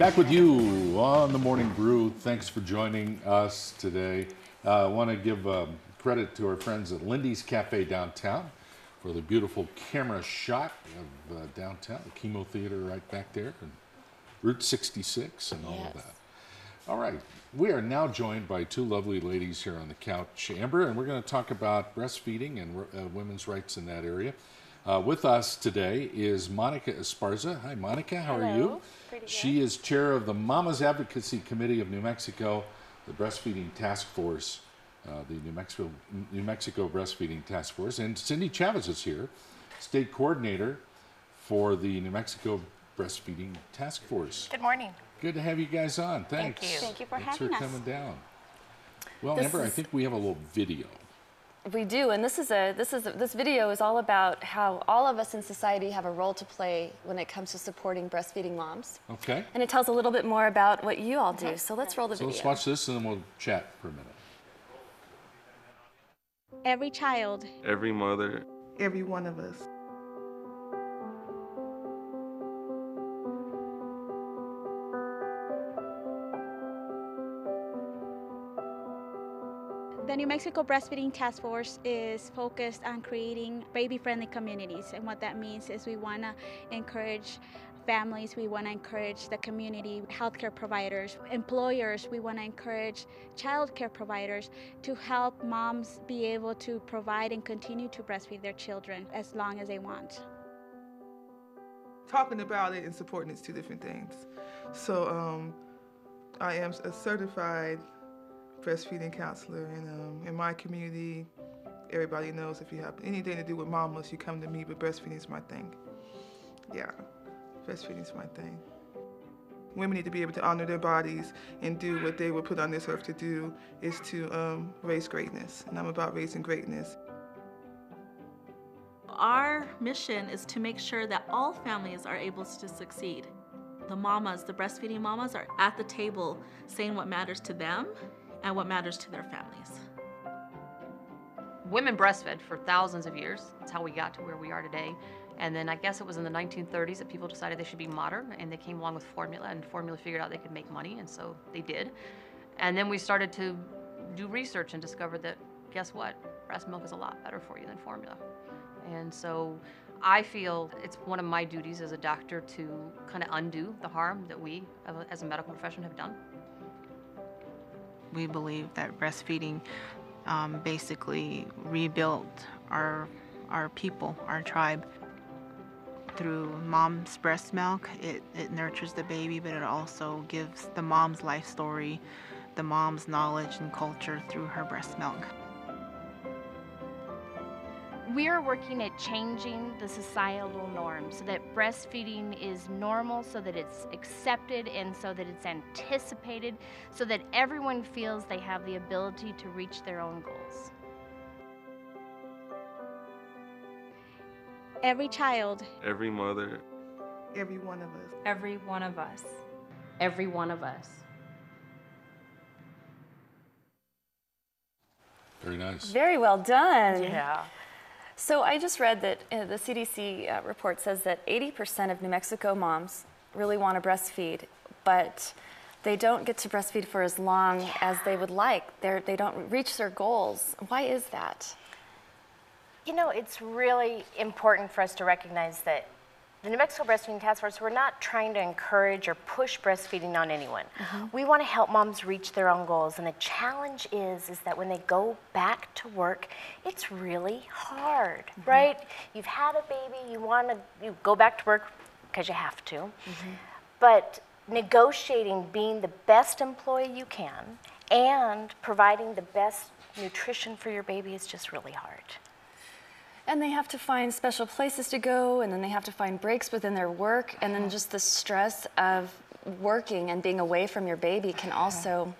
Back with you on the Morning Brew. Thanks for joining us today. I want to give credit to our friends at Lindy's Cafe downtown for the beautiful camera shot of downtown, the Chemo Theater right back there, and Route 66 and all of that. All right, we are now joined by two lovely ladies here on the couch, Amber, and we're going to talk about breastfeeding and women's rights in that area. With us today is Monica Esparza. Hi, Monica. How are you? Pretty good. She is chair of the Mama's Advocacy Committee of New Mexico, the Breastfeeding Task Force, the New Mexico Breastfeeding Task Force. And Cindy Chavez is here, state coordinator for the New Mexico Breastfeeding Task Force. Good morning. Good to have you guys on. Thanks. Thank you. Thank you for Thanks having for us. coming down. Well, This Amber, I is- think we have a little video. We do, and this video is all about how all of us in society have a role to play when it comes to supporting breastfeeding moms. Okay. And it tells a little bit more about what you all do. So let's roll the So video. let's watch this and then we'll chat for a minute. Every child, Every mother, Every one of us. the New Mexico Breastfeeding Task Force is focused on creating baby-friendly communities. And what that means is we want to encourage families, we want to encourage the community, healthcare providers, employers, we want to encourage childcare providers to help moms be able to provide and continue to breastfeed their children as long as they want. Talking about it and supporting it's two different things. So I am a certified breastfeeding counselor, and in my community, everybody knows if you have anything to do with mamas, you come to me, but breastfeeding is my thing. Yeah, breastfeeding is my thing. Women need to be able to honor their bodies and do what they were put on this earth to do, is to raise greatness, and I'm about raising greatness. Our mission is to make sure that all families are able to succeed. The mamas, the breastfeeding mamas, are at the table saying what matters to them and what matters to their families. Women breastfed for thousands of years. That's how we got to where we are today. And then I guess it was in the 1930s that people decided they should be modern, and they came along with formula, and formula figured out they could make money, and so they did. And then we started to do research and discovered that, guess what? Breast milk is a lot better for you than formula. And so I feel it's one of my duties as a doctor to kind of undo the harm that we as a medical profession have done. We believe that breastfeeding basically rebuilt our people, our tribe. Through mom's breast milk, it nurtures the baby, but it also gives the mom's life story, the mom's knowledge and culture through her breast milk. We are working at changing the societal norm so that breastfeeding is normal, so that it's accepted, and so that it's anticipated, so that everyone feels they have the ability to reach their own goals. Every child, every mother, Every one of us. Every one of us. Every one of us. Very nice. Very well done. Yeah. So I just read that the CDC report says that 80% of New Mexico moms really want to breastfeed, but they don't get to breastfeed for as long as they would like. They don't reach their goals. Why is that? You know, it's really important for us to recognize that the New Mexico Breastfeeding Task Force, we're not trying to encourage or push breastfeeding on anyone. We want to help moms reach their own goals, and the challenge is that when they go back to work, it's really hard, right? You've had a baby, you go back to work because you have to, but negotiating being the best employee you can and providing the best nutrition for your baby is just really hard. And they have to find special places to go, and then they have to find breaks within their work, and then just the stress of working and being away from your baby can also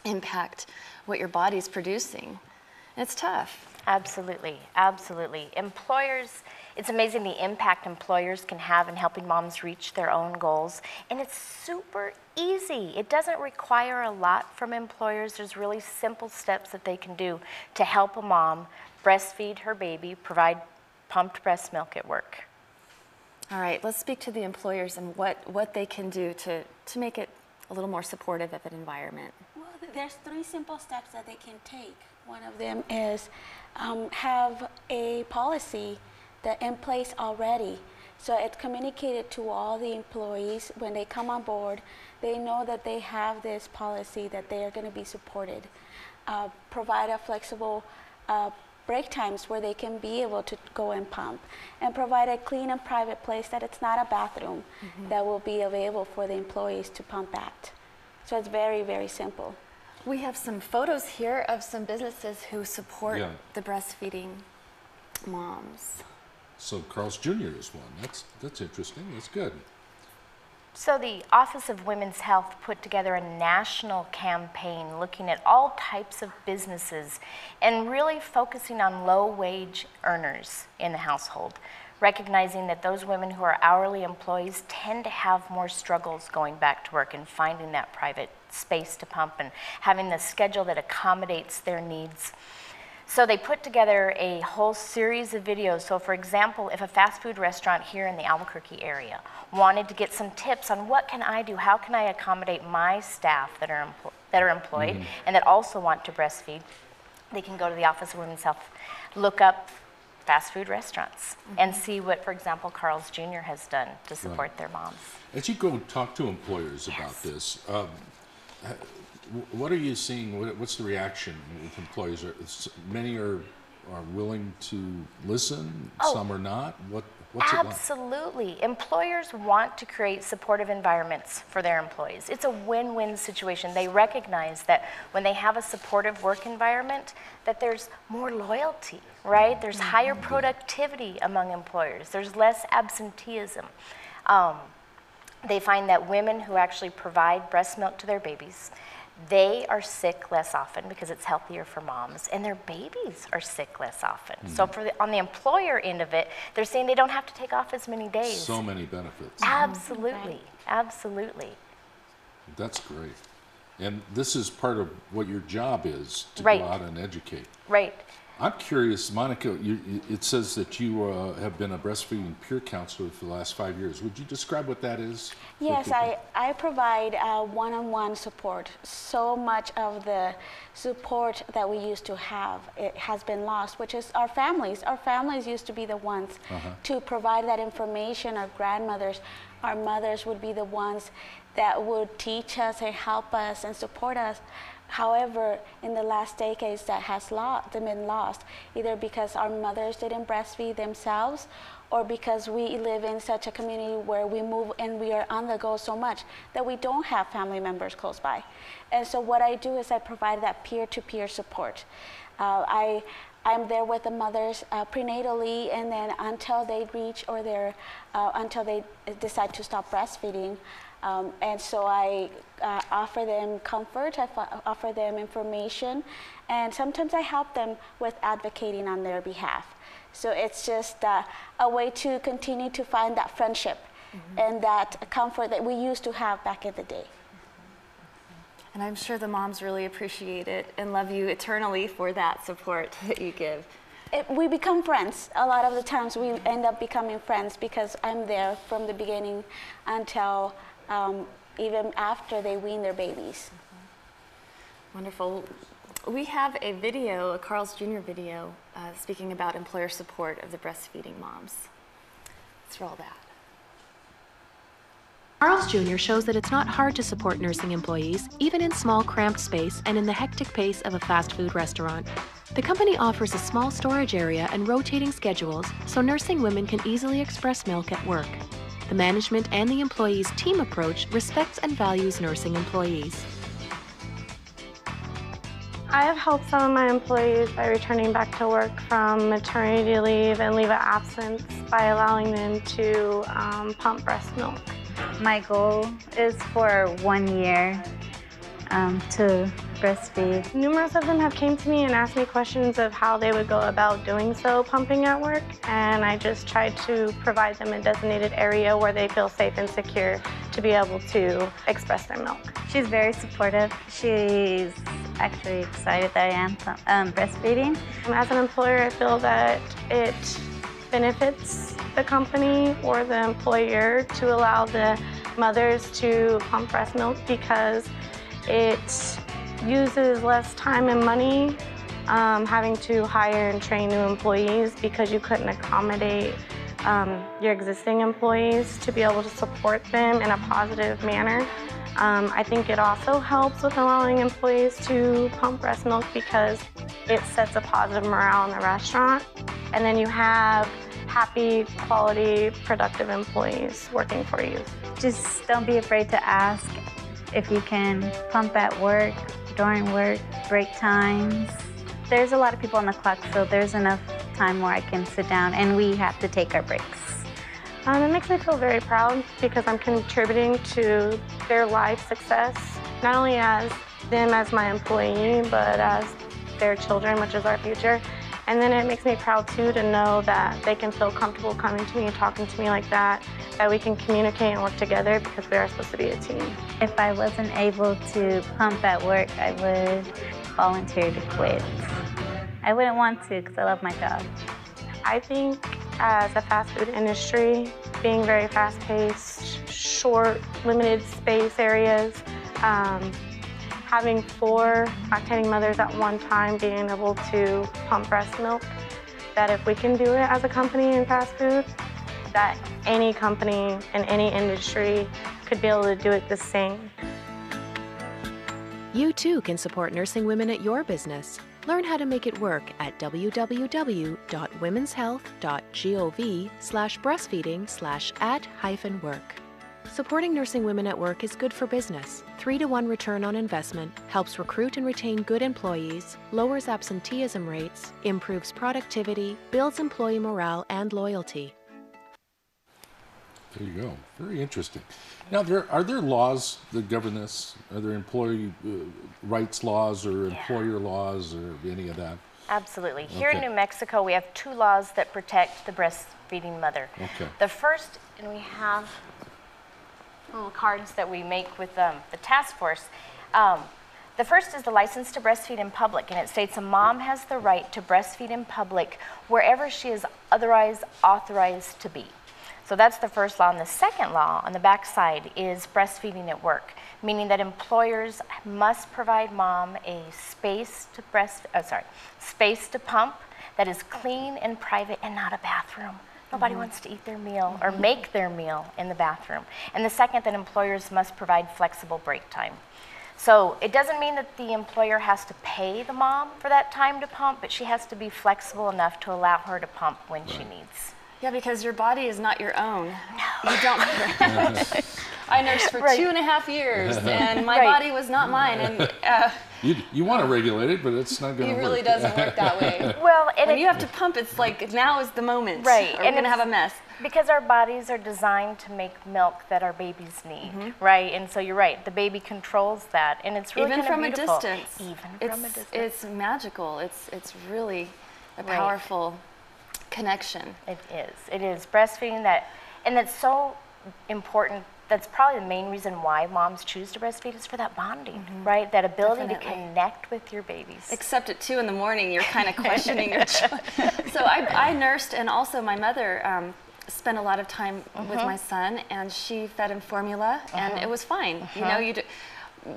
impact what your body's producing. It's tough. Absolutely, absolutely. Employers, it's amazing the impact employers can have in helping moms reach their own goals, and it's super easy. It doesn't require a lot from employers. There's really simple steps that they can do to help a mom breastfeed her baby, provide pumped breast milk at work. All right, let's speak to the employers and what they can do to make it a little more supportive of an environment. Well, there's 3 simple steps that they can take. One of them is have a policy that in place already. So it's communicated to all the employees when they come on board. They know that they have this policy, that they are going to be supported. Provide a flexible break times where they can be able to go and pump, and provide a clean and private place that it's not a bathroom that will be available for the employees to pump at. So it's very, very simple. We have some photos here of some businesses who support the breastfeeding moms. So Carl's Jr. is one. That's interesting. That's good. So the Office of Women's Health put together a national campaign looking at all types of businesses and really focusing on low-wage earners in the household, recognizing that those women who are hourly employees tend to have more struggles going back to work and finding that private space to pump and having the schedule that accommodates their needs. So they put together a whole series of videos. So for example, if a fast food restaurant here in the Albuquerque area wanted to get some tips on what can I do, how can I accommodate my staff that are employed and that also want to breastfeed, they can go to the Office of Women's Health, look up fast food restaurants and see what, for example, Carl's Jr. has done to support their moms. As you go and talk to employers about this, what are you seeing? What's the reaction with employees? Many are willing to listen. Some are not. What's it like? Absolutely. Employers want to create supportive environments for their employees. It's a win-win situation. They recognize that when they have a supportive work environment, that there's more loyalty, right? There's higher productivity among employers. There's less absenteeism. They find that women who actually provide breast milk to their babies, they are sick less often because it's healthier for moms, and their babies are sick less often. So on the employer end of it, they're saying they don't have to take off as many days. So many benefits. Absolutely, absolutely. That's great. And this is part of what your job is, to go out and educate. Right. I'm curious, Monica, it says that you have been a breastfeeding peer counselor for the last 5 years. Would you describe what that is? Yes, I provide one-on-one support. So much of the support that we used to have, it has been lost, which is our families. Our families used to be the ones to provide that information. Our grandmothers, our mothers would be the ones that would teach us and help us and support us. However, in the last decades, that has been lost, either because our mothers didn't breastfeed themselves, or because we live in such a community where we move and we are on the go so much that we don't have family members close by. And so what I do is I provide that peer-to-peer support. I'm there with the mothers prenatally, and then until they reach or until they decide to stop breastfeeding. And so I offer them comfort, I offer them information, and sometimes I help them with advocating on their behalf. So it's just a way to continue to find that friendship and that comfort that we used to have back in the day. And I'm sure the moms really appreciate it and love you eternally for that support that you give. We become friends. A lot of the times we end up becoming friends because I'm there from the beginning until even after they wean their babies. Wonderful. We have a video, a Carl's Jr. video, speaking about employer support of the breastfeeding moms. Let's roll that. Carl's Jr. shows that it's not hard to support nursing employees, even in small, cramped space and in the hectic pace of a fast food restaurant. The company offers a small storage area and rotating schedules so nursing women can easily express milk at work. The management and the employees' team approach respects and values nursing employees. I have helped some of my employees by returning back to work from maternity leave and leave of absence by allowing them to pump breast milk. My goal is for 1 year to breastfeed. Numerous of them have came to me and asked me questions of how they would go about doing so, pumping at work, and I just tried to provide them a designated area where they feel safe and secure to be able to express their milk. She's very supportive. She's actually excited that I am breastfeeding. As an employer, I feel that it benefits the company or the employer to allow the mothers to pump breast milk because it uses less time and money having to hire and train new employees because you couldn't accommodate your existing employees to be able to support them in a positive manner. I think it also helps with allowing employees to pump breast milk because it sets a positive morale in the restaurant. And then you have happy, quality, productive employees working for you. Just don't be afraid to ask if you can pump at work, during work, break times. There's a lot of people on the clock, so there's enough time where I can sit down, and we have to take our breaks. It makes me feel very proud because I'm contributing to their life success, not only as them as my employee, but as their children, which is our future. And then it makes me proud too to know that they can feel comfortable coming to me and talking to me like that we can communicate and work together because we are supposed to be a team. If I wasn't able to pump at work, I would volunteer to quit. I wouldn't want to because I love my job. I think as a fast food industry, being very fast-paced, short, limited space areas, having 4 lactating mothers at one time being able to pump breast milk, that if we can do it as a company in fast food, that any company in any industry could be able to do it the same. You too can support nursing women at your business. Learn how to make it work at www.womenshealth.gov/breastfeeding/@-work. Supporting nursing women at work is good for business. 3-to-1 return on investment, helps recruit and retain good employees, lowers absenteeism rates, improves productivity, builds employee morale and loyalty. There you go. Very interesting. Now, are there laws that govern this? Are there employee rights laws or employer laws or any of that? Absolutely. Here in New Mexico, we have 2 laws that protect the breastfeeding mother. Okay. The first, and we have little cards that we make with the task force. The first is the license to breastfeed in public, and it states a mom has the right to breastfeed in public wherever she is otherwise authorized to be. So that's the first law. And the second law on the back side is breastfeeding at work, meaning that employers must provide mom a space to pump that is clean and private and not a bathroom. Nobody wants to eat their meal or make their meal in the bathroom. And the second, that employers must provide flexible break time. So it doesn't mean that the employer has to pay the mom for that time to pump, but she has to be flexible enough to allow her to pump when she needs. Yeah, because your body is not your own. No. You don't. I nursed for 2.5 years, and my body was not mine. And you want to regulate it, but it's not going to work. It really doesn't work that way. Well, and when you have to pump, it's like now is the moment. Right. Or we're going to have a mess. Because our bodies are designed to make milk that our babies need, right? And so you're right, the baby controls that, and it's really even from beautiful. a distance. Even from a distance. It's magical. It's really a powerful connection. It is. It is breastfeeding and that's so important. That's probably the main reason why moms choose to breastfeed is for that bonding, right? That ability to connect with your babies. Except at 2 in the morning, you're kind of questioning your child. So I nursed, and also my mother spent a lot of time with my son, and she fed him formula, and it was fine. You know,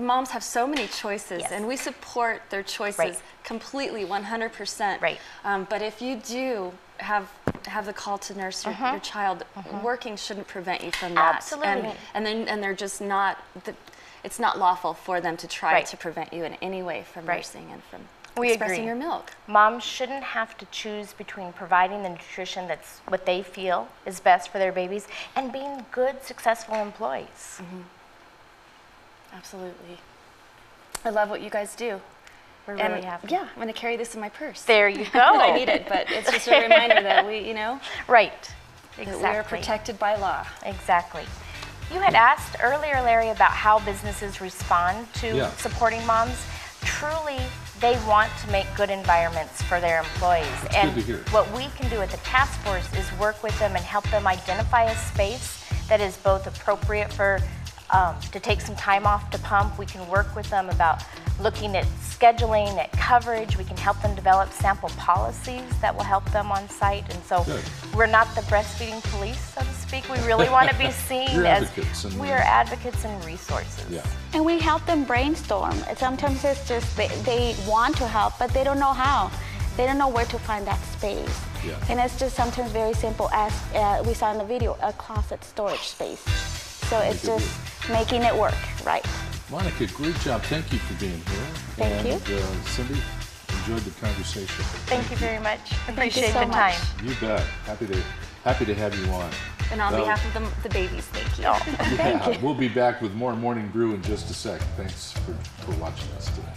moms have so many choices, and we support their choices completely, 100%. Right. But if you do have the call to nurse your child, working shouldn't prevent you from that. Absolutely. And they're just not. It's not lawful for them to try to prevent you in any way from nursing and from expressing your milk. Moms shouldn't have to choose between providing the nutrition that's what they feel is best for their babies and being good, successful employees. Absolutely. I love what you guys do. We're really happy. Yeah, I'm going to carry this in my purse. There you go. I need it, but it's just a reminder that we, Right. That we are protected by law. Exactly. You had asked earlier, Larry, about how businesses respond to supporting moms. Truly, they want to make good environments for their employees. That's and good to hear. What we can do at the task force is work with them and help them identify a space that is both appropriate for to take some time off to pump. We can work with them about looking at scheduling, at coverage. We can help them develop sample policies that will help them on site. And so we're not the breastfeeding police, so to speak. We really want to be seen as we are advocates and resources. Yeah. And we help them brainstorm. Sometimes it's just they want to help, but they don't know how. They don't know where to find that space. Yeah. And it's just sometimes very simple, as we saw in the video, a closet storage space. So it's just making it work, right? Monica, great job. Thank you for being here. Thank you. Cindy, enjoyed the conversation. Thank you very much. Appreciate so the time. You bet. Happy to have you on. And on behalf of the babies, thank you. Yeah, we'll be back with more Morning Brew in just a sec. Thanks for watching us today.